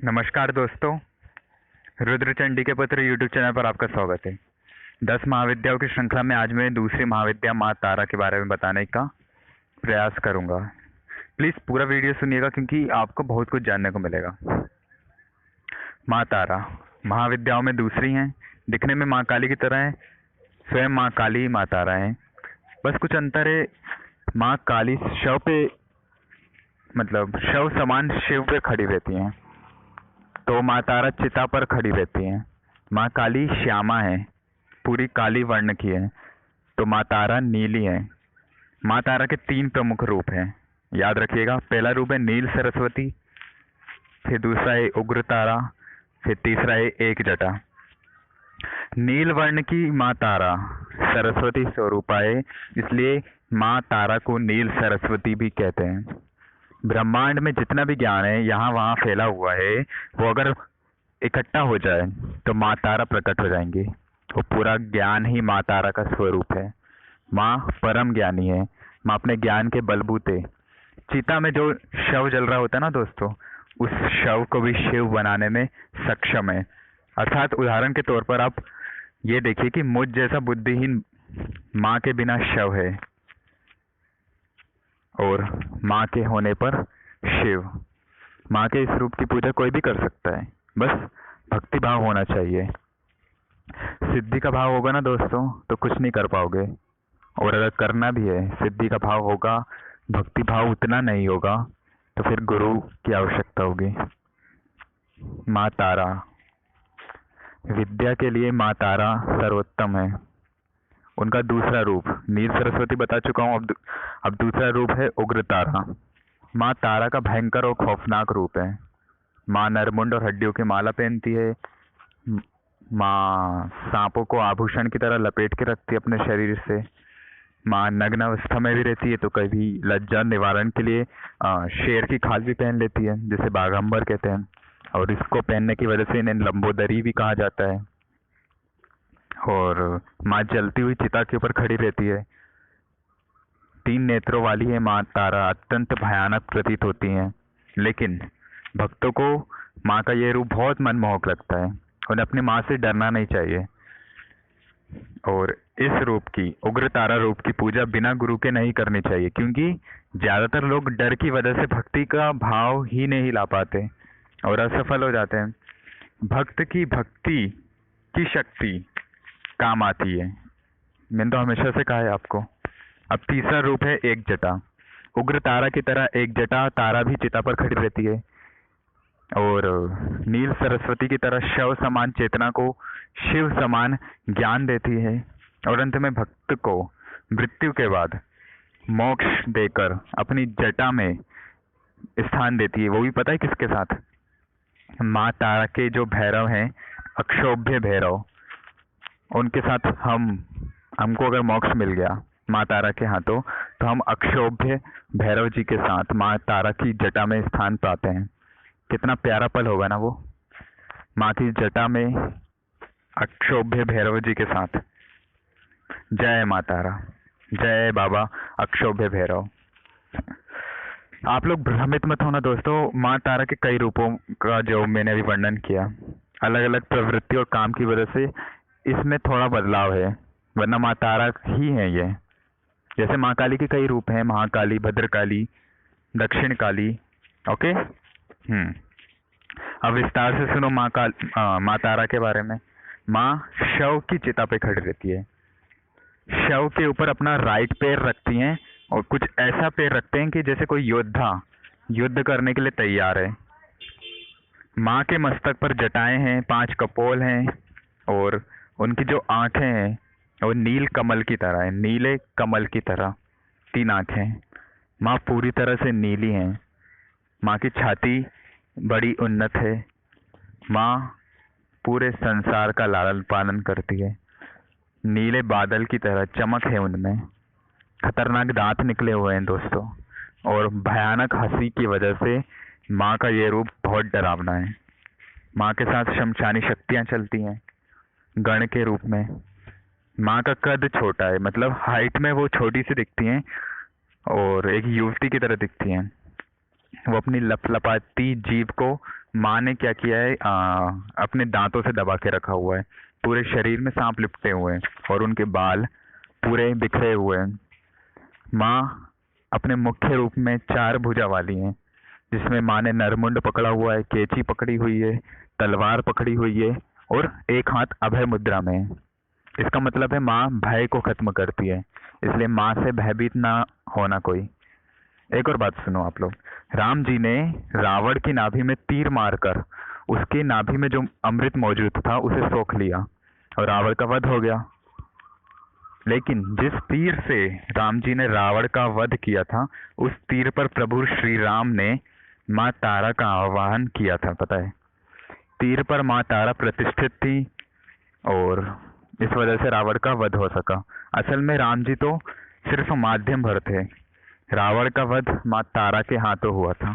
नमस्कार दोस्तों, रुद्र चंडी के पुत्र यूट्यूब चैनल पर आपका स्वागत है। 10 महाविद्याओं की श्रृंखला में आज मैं दूसरी महाविद्या माँ तारा के बारे में बताने का प्रयास करूंगा। प्लीज़ पूरा वीडियो सुनिएगा क्योंकि आपको बहुत कुछ जानने को मिलेगा। माँ तारा महाविद्याओं में दूसरी हैं, दिखने में माँ काली की तरह है, स्वयं माँ काली माँ तारा है। बस कुछ अंतर है, माँ काली शव पे मतलब शव समान शिव पे खड़ी रहती हैं, तो माँ तारा चिता पर खड़ी रहती हैं। माँ काली श्यामा है, पूरी काली वर्ण की है, तो माँ तारा नीली है। माँ तारा के 3 प्रमुख रूप हैं, याद रखिएगा। पहला रूप है नील सरस्वती, फिर दूसरा है उग्र तारा, फिर तीसरा है एक जटा। नील वर्ण की माँ तारा सरस्वती स्वरूपा है, इसलिए माँ तारा को नील सरस्वती भी कहते हैं। ब्रह्मांड में जितना भी ज्ञान है यहाँ वहाँ फैला हुआ है, वो अगर इकट्ठा हो जाए तो माँ तारा प्रकट हो जाएंगी। वो पूरा ज्ञान ही माँ तारा का स्वरूप है। माँ परम ज्ञानी है। माँ अपने ज्ञान के बलबूते चिता में जो शव जल रहा होता है ना दोस्तों, उस शव को भी शिव बनाने में सक्षम है। अर्थात उदाहरण के तौर पर आप ये देखिए कि मुझ जैसा बुद्धिहीन माँ के बिना शव है, और माँ के होने पर शिव। माँ के इस रूप की पूजा कोई भी कर सकता है, बस भक्ति भाव होना चाहिए। सिद्धि का भाव होगा ना दोस्तों तो कुछ नहीं कर पाओगे, और अगर करना भी है, सिद्धि का भाव होगा, भक्ति भाव उतना नहीं होगा, तो फिर गुरु की आवश्यकता होगी। माँ तारा विद्या के लिए माँ तारा सर्वोत्तम है। उनका दूसरा रूप नील सरस्वती बता चुका हूँ, अब दूसरा रूप है उग्र तारा। माँ तारा का भयंकर और खौफनाक रूप है। माँ नरमुंड और हड्डियों की माला पहनती है। माँ सांपों को आभूषण की तरह लपेट के रखती है अपने शरीर से। माँ नग्न अवस्था में भी रहती है, तो कभी लज्जा निवारण के लिए शेर की खाल भी पहन लेती है, जिसे बाघंबर कहते हैं, और इसको पहनने की वजह से इन्हें लंबोदरी भी कहा जाता है। और माँ जलती हुई चिता के ऊपर खड़ी रहती है। 3 नेत्रों वाली है माँ तारा, अत्यंत भयानक प्रतीत होती हैं, लेकिन भक्तों को माँ का ये रूप बहुत मनमोहक लगता है। उन्हें अपनी माँ से डरना नहीं चाहिए। और इस रूप की उग्र तारा रूप की पूजा बिना गुरु के नहीं करनी चाहिए, क्योंकि ज्यादातर लोग डर की वजह से भक्ति का भाव ही नहीं ला पाते और असफल हो जाते हैं। भक्त की भक्ति की शक्ति काम आती है, मैंने तो हमेशा से कहा है आपको। अब तीसरा रूप है एक जटा। उग्र तारा की तरह एक जटा तारा भी चिता पर खड़ी रहती है, और नील सरस्वती की तरह शव समान चेतना को शिव समान ज्ञान देती है, और अंत में भक्त को मृत्यु के बाद मोक्ष देकर अपनी जटा में स्थान देती है। वो भी पता है किसके साथ? माँ तारा के जो भैरव हैं, अक्षोभ्य भैरव, उनके साथ हमको अगर मोक्ष मिल गया माँ तारा के हाथों, तो हम अक्षोभ्य भैरव जी के साथ माँ तारा की जटा में स्थान पाते हैं। कितना प्यारा पल होगा ना वो, माँ की जटा में अक्षोभ्य भैरव जी के साथ। जय माँ तारा, जय बाबा अक्षोभ्य भैरव। आप लोग भ्रमित मत होना दोस्तों, माँ तारा के कई रूपों का जो मैंने अभी वर्णन किया, अलग अलग प्रवृत्ति और काम की वजह से इसमें थोड़ा बदलाव है, वरना माँ तारा ही है ये। जैसे माँ काली के कई रूप हैं, महाकाली, भद्रकाली, दक्षिण काली। ओके। अब विस्तार से सुनो माँ तारा के बारे में। माँ शव की चिता पे खड़ी रहती है, शव के ऊपर अपना राइट पैर रखती हैं, और कुछ ऐसा पैर रखते हैं कि जैसे कोई योद्धा युद्ध करने के लिए तैयार है। माँ के मस्तक पर जटाएं हैं, 5 कपोल हैं, और उनकी जो आंखें हैं वो नील कमल की तरह है, नीले कमल की तरह 3 आंखें। माँ पूरी तरह से नीली हैं। माँ की छाती बड़ी उन्नत है। माँ पूरे संसार का लालन पालन करती है। नीले बादल की तरह चमक है उनमें। खतरनाक दांत निकले हुए हैं दोस्तों, और भयानक हंसी की वजह से माँ का ये रूप बहुत डरावना है। माँ के साथ शमशानी शक्तियाँ चलती हैं गण के रूप में। माँ का कद छोटा है, मतलब हाइट में वो छोटी सी दिखती हैं और एक युवती की तरह दिखती हैं। वो अपनी लपलपाती जीभ को माँ ने क्या किया है, अपने दांतों से दबा के रखा हुआ है। पूरे शरीर में सांप लिपटे हुए हैं और उनके बाल पूरे बिखरे हुए हैं। माँ अपने मुख्य रूप में 4 भुजा वाली हैं, जिसमें माँ ने नरमुंड पकड़ा हुआ है, कैंची पकड़ी हुई है, तलवार पकड़ी हुई है और एक हाथ अभय मुद्रा में है। इसका मतलब है माँ भय को खत्म करती है, इसलिए माँ से भयभीत ना होना कोई। एक और बात सुनो आप लोग। राम जी ने रावण की नाभि में तीर मारकर उसकी नाभि में जो अमृत मौजूद था उसे सोख लिया और रावण का वध हो गया। लेकिन जिस तीर से राम जी ने रावण का वध किया था, उस तीर पर प्रभु श्री राम ने माँ तारा का आवाहन किया था, पता है। तीर पर माँ तारा प्रतिष्ठित थी और इस वजह से रावण का वध हो सका। असल में राम जी तो सिर्फ माध्यम भर थे। रावण का वध माँ तारा के हाथों हुआ था।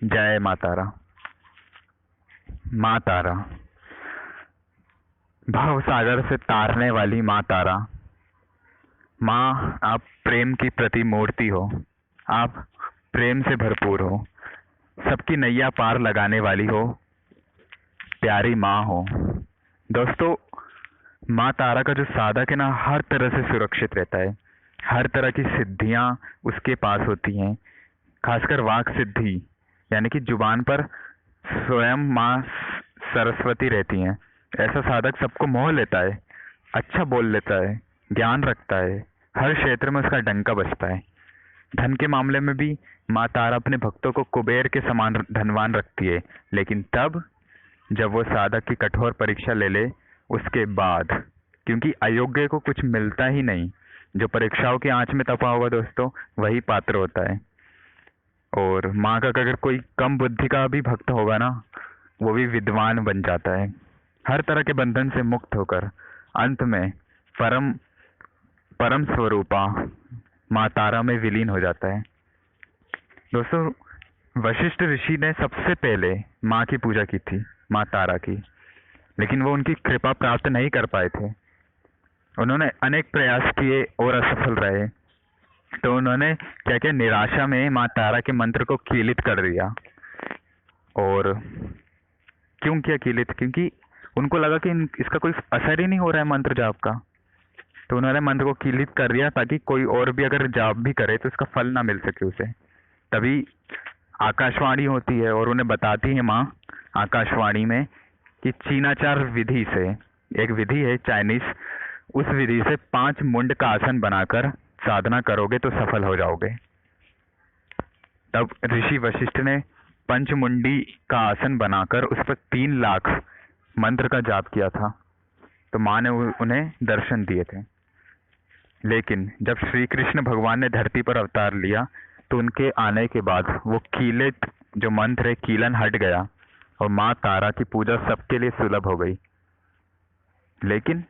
जय माँ तारा। माँ तारा, भव सागर से तारने वाली माँ तारा। माँ, आप प्रेम की प्रतिमूर्ति हो। आप प्रेम से भरपूर हो, सबकी नैया पार लगाने वाली हो, प्यारी माँ हो। दोस्तों, माँ तारा का जो साधक है ना, हर तरह से सुरक्षित रहता है। हर तरह की सिद्धियां उसके पास होती हैं, खासकर वाक सिद्धि, यानी कि जुबान पर स्वयं माँ सरस्वती रहती हैं। ऐसा साधक सबको मोह लेता है, अच्छा बोल लेता है, ज्ञान रखता है, हर क्षेत्र में उसका डंका बजता है। धन के मामले में भी माँ तारा अपने भक्तों को कुबेर के समान धनवान रखती है, लेकिन तब जब वो साधक की कठोर परीक्षा ले ले, उसके बाद। क्योंकि अयोग्य को कुछ मिलता ही नहीं। जो परीक्षाओं की आंच में तपा हुआ दोस्तों, वही पात्र होता है। और माँ का अगर कोई कम बुद्धि का भी भक्त होगा ना, वो भी विद्वान बन जाता है, हर तरह के बंधन से मुक्त होकर अंत में परम परम स्वरूपा माँ तारा में विलीन हो जाता है। दोस्तों, वशिष्ठ ऋषि ने सबसे पहले माँ की पूजा की थी, माँ तारा की, लेकिन वो उनकी कृपा प्राप्त नहीं कर पाए थे। उन्होंने अनेक प्रयास किए और असफल रहे, तो उन्होंने क्या क्या निराशा में माँ तारा के मंत्र को कीलित कर दिया। और क्यों किया कीलित? क्योंकि उनको लगा कि इसका कोई असर ही नहीं हो रहा है मंत्र जाप का, तो उन्होंने मंत्र को कीलित कर दिया ताकि कोई और भी अगर जाप भी करे तो इसका फल ना मिल सके उसे। तभी आकाशवाणी होती है और उन्हें बताती है माँ आकाशवाणी में कि चीनाचार विधि से, एक विधि है चाइनीज, उस विधि से 5 मुंड का आसन बनाकर साधना करोगे तो सफल हो जाओगे। तब ऋषि वशिष्ठ ने पंचमुंडी का आसन बनाकर उस पर 3 लाख मंत्र का जाप किया था, तो माँ ने उन्हें दर्शन दिए थे। लेकिन जब श्री कृष्ण भगवान ने धरती पर अवतार लिया, तो उनके आने के बाद वो कीलित जो मंत्र है, कीलन हट गया और माँ तारा की पूजा सबके लिए सुलभ हो गई। लेकिन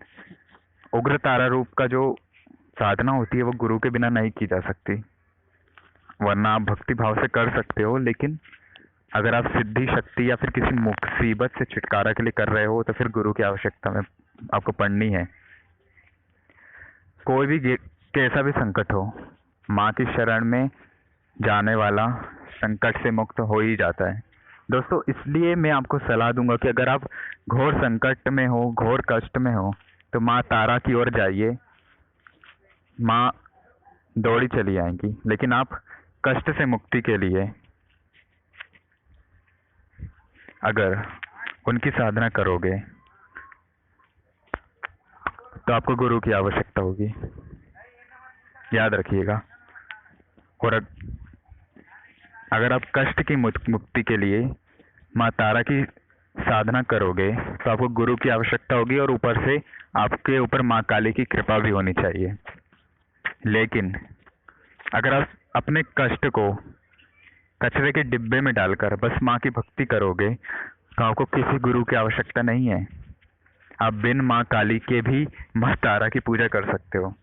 उग्र तारा रूप का जो साधना होती है, वो गुरु के बिना नहीं की जा सकती। वरना आप भक्ति भाव से कर सकते हो, लेकिन अगर आप सिद्धि शक्ति या फिर किसी मुसीबत से छुटकारा के लिए कर रहे हो, तो फिर गुरु की आवश्यकता में आपको पड़नी है। कोई भी कैसा भी संकट हो, माँ की शरण में जाने वाला संकट से मुक्त हो ही जाता है। दोस्तों, इसलिए मैं आपको सलाह दूंगा कि अगर आप घोर संकट में हो, घोर कष्ट में हो, तो माँ तारा की ओर जाइए। माँ दौड़ी चली आएंगी। लेकिन आप कष्ट से मुक्ति के लिए अगर उनकी साधना करोगे, तो आपको गुरु की आवश्यकता होगी, याद रखिएगा। और अगर आप कष्ट की मुक्ति के लिए माँ तारा की साधना करोगे, तो आपको गुरु की आवश्यकता होगी और ऊपर से आपके ऊपर माँ काली की कृपा भी होनी चाहिए। लेकिन अगर आप अपने कष्ट को कचरे के डिब्बे में डालकर बस माँ की भक्ति करोगे, तो आपको किसी गुरु की आवश्यकता नहीं है। आप बिन माँ काली के भी माँ तारा की पूजा कर सकते हो,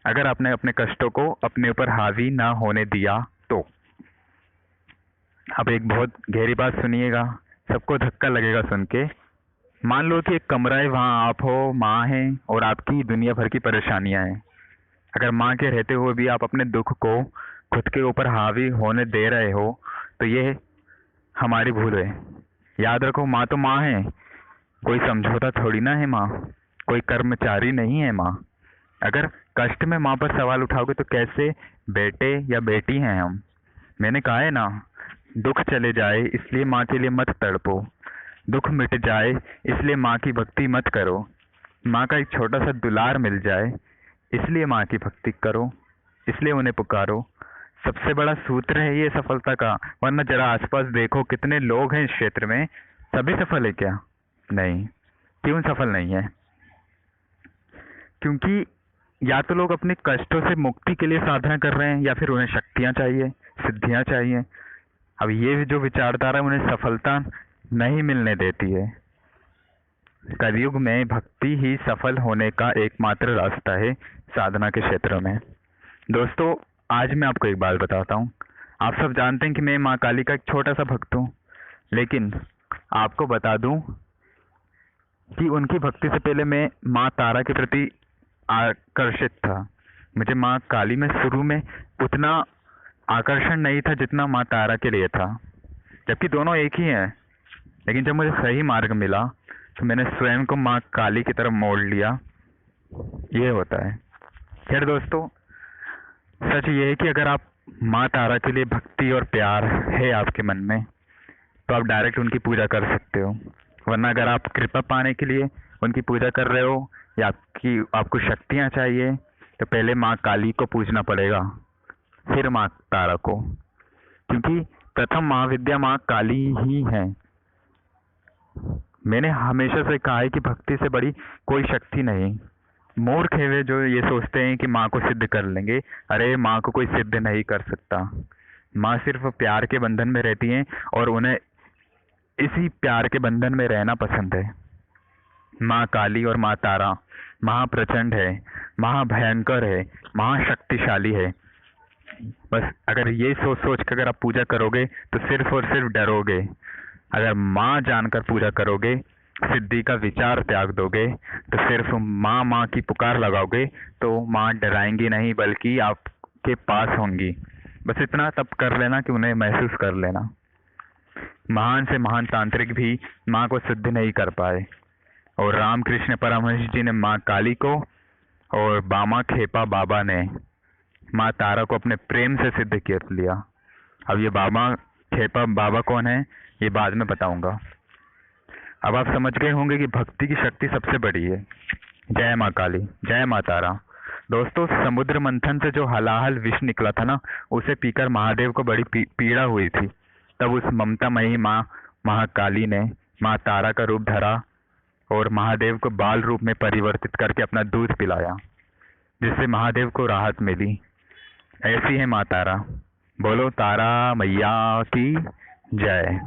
अगर आपने अपने कष्टों को अपने ऊपर हावी ना होने दिया तो। अब एक बहुत गहरी बात सुनिएगा, सबको धक्का लगेगा सुन के। मान लो कि एक कमरा है, वहाँ आप हो, माँ है और आपकी दुनिया भर की परेशानियां हैं। अगर माँ के रहते हुए भी आप अपने दुख को खुद के ऊपर हावी होने दे रहे हो, तो ये हमारी भूल है, याद रखो, माँ तो माँ है, कोई समझौता थोड़ी ना है माँ, कोई कर्मचारी नहीं है माँ। अगर कष्ट में माँ पर सवाल उठाओगे तो कैसे बेटे या बेटी हैं हम। मैंने कहा है ना, दुख चले जाए इसलिए माँ के लिए मत तड़पो, दुख मिट जाए इसलिए माँ की भक्ति मत करो, माँ का एक छोटा सा दुलार मिल जाए इसलिए माँ की भक्ति करो, इसलिए उन्हें पुकारो। सबसे बड़ा सूत्र है ये सफलता का। वरना जरा आसपास देखो, कितने लोग हैं इस क्षेत्र में, सभी सफल है क्या? नहीं। क्यों सफल नहीं है? क्योंकि या तो लोग अपने कष्टों से मुक्ति के लिए साधना कर रहे हैं, या फिर उन्हें शक्तियां चाहिए, सिद्धियां चाहिए। अब ये जो विचारधारा उन्हें सफलता नहीं मिलने देती है। कलयुग में भक्ति ही सफल होने का एकमात्र रास्ता है साधना के क्षेत्र में। दोस्तों, आज मैं आपको एक बात बताता हूँ। आप सब जानते हैं कि मैं माँ काली का एक छोटा सा भक्त हूँ, लेकिन आपको बता दूं कि उनकी भक्ति से पहले मैं माँ तारा के प्रति आकर्षित था। मुझे माँ काली में शुरू में उतना आकर्षण नहीं था जितना माँ तारा के लिए था, जबकि दोनों एक ही हैं। लेकिन जब मुझे सही मार्ग मिला तो मैंने स्वयं को माँ काली की तरफ मोड़ लिया। ये होता है। खैर दोस्तों, सच ये है कि अगर आप माँ तारा के लिए भक्ति और प्यार है आपके मन में, तो आप डायरेक्ट उनकी पूजा कर सकते हो। वरना अगर आप कृपा पाने के लिए उनकी पूजा कर रहे हो या आपको शक्तियां चाहिए, तो पहले माँ काली को पूजना पड़ेगा, फिर माँ तारा को, क्योंकि प्रथम महाविद्या माँ काली ही है। मैंने हमेशा से कहा है कि भक्ति से बड़ी कोई शक्ति नहीं। मूर्ख है वे जो ये सोचते हैं कि माँ को सिद्ध कर लेंगे। अरे माँ को कोई सिद्ध नहीं कर सकता। माँ सिर्फ प्यार के बंधन में रहती हैं और उन्हें इसी प्यार के बंधन में रहना पसंद है। माँ काली और माँ तारा महाप्रचंड है, महाभयंकर है, महाशक्तिशाली है। बस अगर ये सोच सोच कर अगर आप पूजा करोगे तो सिर्फ और सिर्फ डरोगे। अगर माँ जानकर पूजा करोगे, सिद्धि का विचार त्याग दोगे, तो सिर्फ माँ माँ की पुकार लगाओगे, तो माँ डराएंगी नहीं बल्कि आपके पास होंगी। बस इतना तब कर लेना कि उन्हें महसूस कर लेना। महान से महान तांत्रिक भी माँ को सिद्ध नहीं कर पाए, और रामकृष्ण परमहंस जी ने माँ काली को और बामा खेपा बाबा ने माँ तारा को अपने प्रेम से सिद्ध कर लिया। अब ये बाबा खेपा बाबा कौन है, ये बाद में बताऊंगा। अब आप समझ गए होंगे कि भक्ति की शक्ति सबसे बड़ी है। जय माँ काली, जय माँ तारा। दोस्तों, समुद्र मंथन से जो हलाहल विष निकला था ना, उसे पीकर महादेव को बड़ी पीड़ा हुई थी। तब उस ममतामयी माँ महाकाली ने माँ तारा का रूप धरा और महादेव को बाल रूप में परिवर्तित करके अपना दूध पिलाया, जिससे महादेव को राहत मिली। ऐसी है माँ तारा। बोलो तारा मैया की जय।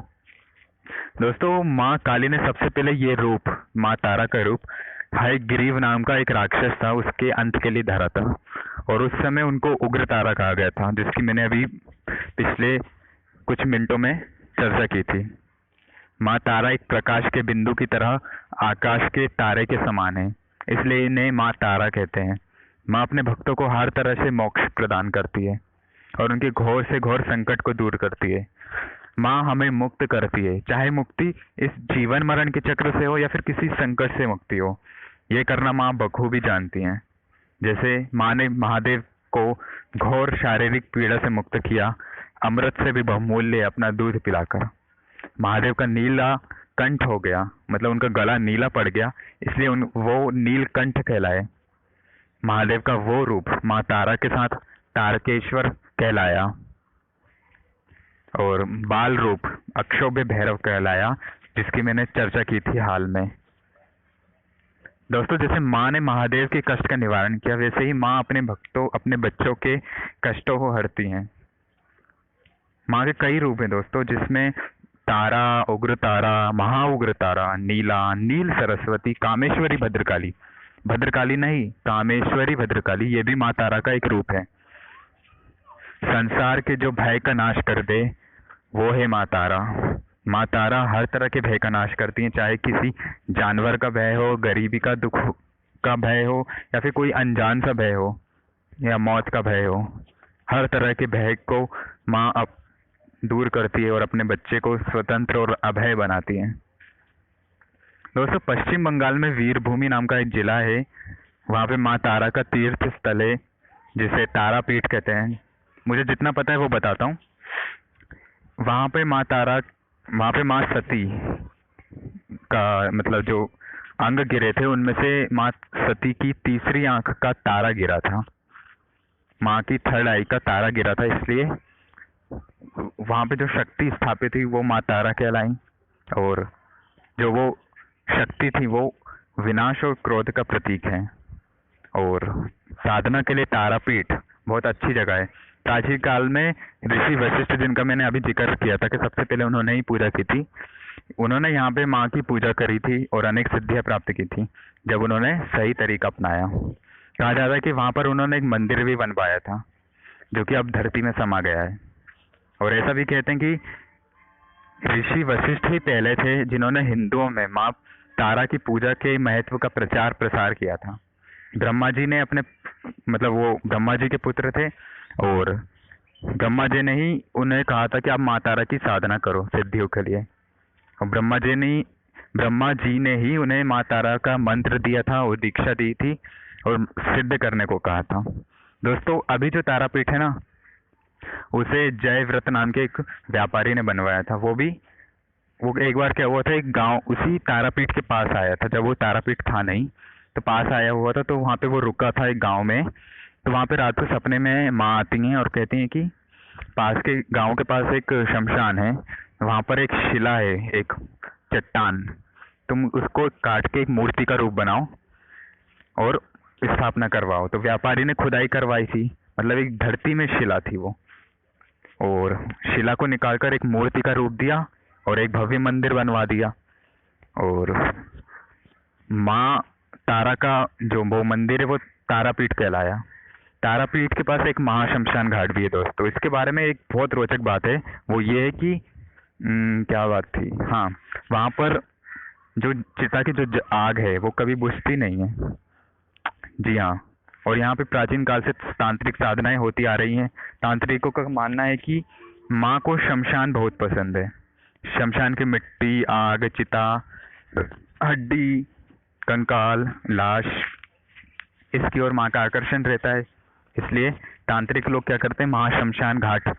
दोस्तों, माँ काली ने सबसे पहले ये रूप, माँ तारा का रूप, हयग्रीव नाम का एक राक्षस था, उसके अंत के लिए धरा था, और उस समय उनको उग्र तारा कहा गया था, जिसकी मैंने अभी पिछले कुछ मिनटों में चर्चा की थी। माँ तारा एक प्रकाश के बिंदु की तरह आकाश के तारे के समान है, इसलिए इन्हें माँ तारा कहते हैं। माँ अपने भक्तों को हर तरह से मोक्ष प्रदान करती है और उनके घोर से घोर संकट को दूर करती है। माँ हमें मुक्त करती है, चाहे मुक्ति इस जीवन मरण के चक्र से हो या फिर किसी संकट से मुक्ति हो। ये करना माँ बखूबी जानती हैं। जैसे माँ ने महादेव को घोर शारीरिक पीड़ा से मुक्त किया, अमृत से भी बहुमूल्य अपना दूध पिलाकर। महादेव का नीला कंठ हो गया, मतलब उनका गला नीला पड़ गया, इसलिए वो नीलकंठ कहलाए। महादेव का वो रूप माँ तारा के साथ तारकेश्वर कहलाया, और बाल रूप अक्षोभ्य भैरव कहलाया, जिसकी मैंने चर्चा की थी हाल में। दोस्तों, जैसे माँ ने महादेव के कष्ट का निवारण किया, वैसे ही माँ अपने भक्तों, अपने बच्चों के कष्टों को हरती हैं। माँ के कई रूप हैं दोस्तों, जिसमें तारा, उग्र तारा, महाउग्र तारा, नीला, नील सरस्वती, कामेश्वरी भद्रकाली, भद्रकाली नहीं कामेश्वरी भद्रकाली, ये भी माँ तारा का एक रूप है। संसार के जो भय का नाश कर दे वो है माँ तारा। माँ तारा हर तरह के भय का नाश करती हैं, चाहे किसी जानवर का भय हो, गरीबी का दुख का भय हो, या फिर कोई अनजान सा भय हो, या मौत का भय हो। हर तरह के भय को माँ दूर करती है और अपने बच्चे को स्वतंत्र और अभय बनाती है। दोस्तों, पश्चिम बंगाल में वीरभूमि नाम का एक जिला है। वहाँ पे माँ तारा का तीर्थ स्थल है जिसे तारापीठ कहते हैं। मुझे जितना पता है वो बताता हूँ। वहाँ पे माँ सती का मतलब जो अंग गिरे थे उनमें से माँ सती की तीसरी आंख का तारा गिरा था। माँ की थर्ड आई का तारा गिरा था, इसलिए वहाँ पे जो शक्ति स्थापित थी वो माँ तारा कहलाई। और जो वो शक्ति थी वो विनाश और क्रोध का प्रतीक है। और साधना के लिए तारापीठ बहुत अच्छी जगह है। प्राचीन काल में ऋषि वशिष्ठ, जिनका मैंने अभी जिक्र किया था कि सबसे पहले उन्होंने ही पूजा की थी, उन्होंने यहाँ पे माँ की पूजा करी थी और अनेक सिद्धियां प्राप्त की थी जब उन्होंने सही तरीका अपनाया। कहा जाता है कि वहाँ पर उन्होंने एक मंदिर भी बनवाया था जो कि अब धरती में समा गया है। और ऐसा भी कहते हैं कि ऋषि वशिष्ठ ही पहले थे जिन्होंने हिंदुओं में माँ तारा की पूजा के महत्व का प्रचार प्रसार किया था। ब्रह्मा जी ने अपने मतलब वो ब्रह्मा जी के पुत्र थे और ब्रह्मा जी ने ही उन्हें कहा था कि आप माँ तारा की साधना करो सिद्धियों के लिए। और ब्रह्मा जी ने ही उन्हें माँ तारा का मंत्र दिया था और दीक्षा दी थी और सिद्ध करने को कहा था। दोस्तों, अभी जो तारापीठ है ना, उसे जयव्रत नाम के एक व्यापारी ने बनवाया था। वो एक बार क्या हुआ था, एक गांव उसी तारापीठ के पास आया था। जब वो तारापीठ था नहीं तो पास आया हुआ था, तो वहाँ पे वो रुका था एक गांव में। तो वहाँ पे रात को सपने में माँ आती हैं और कहती हैं कि पास के गांव के पास एक शमशान है, वहाँ पर एक शिला है, एक चट्टान, तुम उसको काट के एक मूर्ति का रूप बनाओ और स्थापना करवाओ। तो व्यापारी ने खुदाई करवाई थी, मतलब एक धरती में शिला थी वो, और शिला को निकालकर एक मूर्ति का रूप दिया और एक भव्य मंदिर बनवा दिया। और माँ तारा का जो वो मंदिर है वो तारापीठ कहलाया। तारापीठ के पास एक महाशमशान घाट भी है दोस्तों। इसके बारे में एक बहुत रोचक बात है, वो ये है कि क्या बात थी, हाँ, वहाँ पर जो चिता की जो आग है वो कभी बुझती नहीं है। जी हाँ। और यहाँ पे प्राचीन काल से तांत्रिक साधनाएं होती आ रही हैं। तांत्रिकों का मानना है कि माँ को शमशान बहुत पसंद है। शमशान की मिट्टी, आग, चिता, हड्डी, कंकाल, लाश, इसकी ओर माँ का आकर्षण रहता है। इसलिए तांत्रिक लोग क्या करते हैं, महाशमशान घाट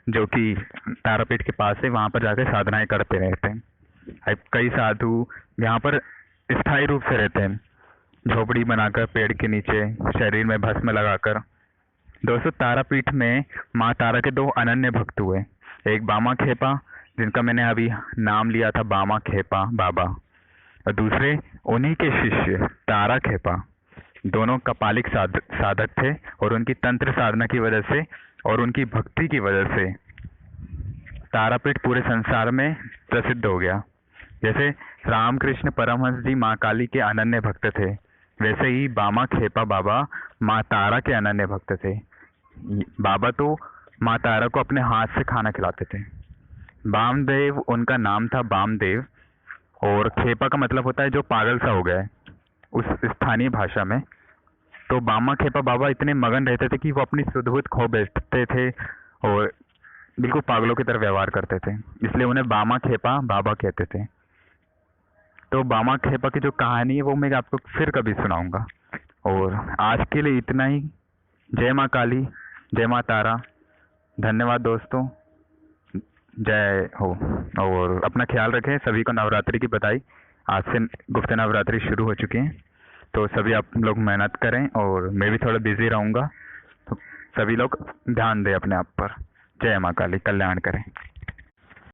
जो कि तारापीठ के पास है वहाँ पर जाकर साधनाएं करते रहते हैं। कई साधु यहाँ पर स्थायी रूप से रहते हैं, झोपड़ी बनाकर पेड़ के नीचे, शरीर में भस्म लगाकर। दोस्तों, तारापीठ में माँ तारा के दो अनन्य भक्त हुए। एक बामा खेपा, जिनका मैंने अभी नाम लिया था बामा खेपा बाबा, और दूसरे उन्हीं के शिष्य तारा खेपा। दोनों कपालिक साधक थे और उनकी तंत्र साधना की वजह से और उनकी भक्ति की वजह से तारापीठ पूरे संसार में प्रसिद्ध हो गया। जैसे रामकृष्ण परमहंस जी माँ काली के अनन्य भक्त थे, वैसे ही बामा खेपा बाबा माँ तारा के अनन्य भक्त थे। बाबा तो माँ तारा को अपने हाथ से खाना खिलाते थे। बामदेव उनका नाम था, बामदेव, और खेपा का मतलब होता है जो पागल सा हो गया है उस स्थानीय भाषा में। तो बामा खेपा बाबा इतने मगन रहते थे कि वो अपनी सुध-बुध खो बैठते थे और बिल्कुल पागलों की तरह व्यवहार करते थे, इसलिए उन्हें बामा खेपा बाबा कहते थे। तो बामा खेपा की जो कहानी है वो मैं आपको फिर कभी सुनाऊंगा। और आज के लिए इतना ही। जय माँ काली, जय माँ तारा। धन्यवाद दोस्तों, जय हो। और अपना ख्याल रखें। सभी को नवरात्रि की बधाई। आज से गुप्त नवरात्रि शुरू हो चुकी है, तो सभी आप लोग मेहनत करें और मैं भी थोड़ा बिजी रहूँगा, तो सभी लोग ध्यान दें अपने आप पर। जय माँ काली, कल्याण करें।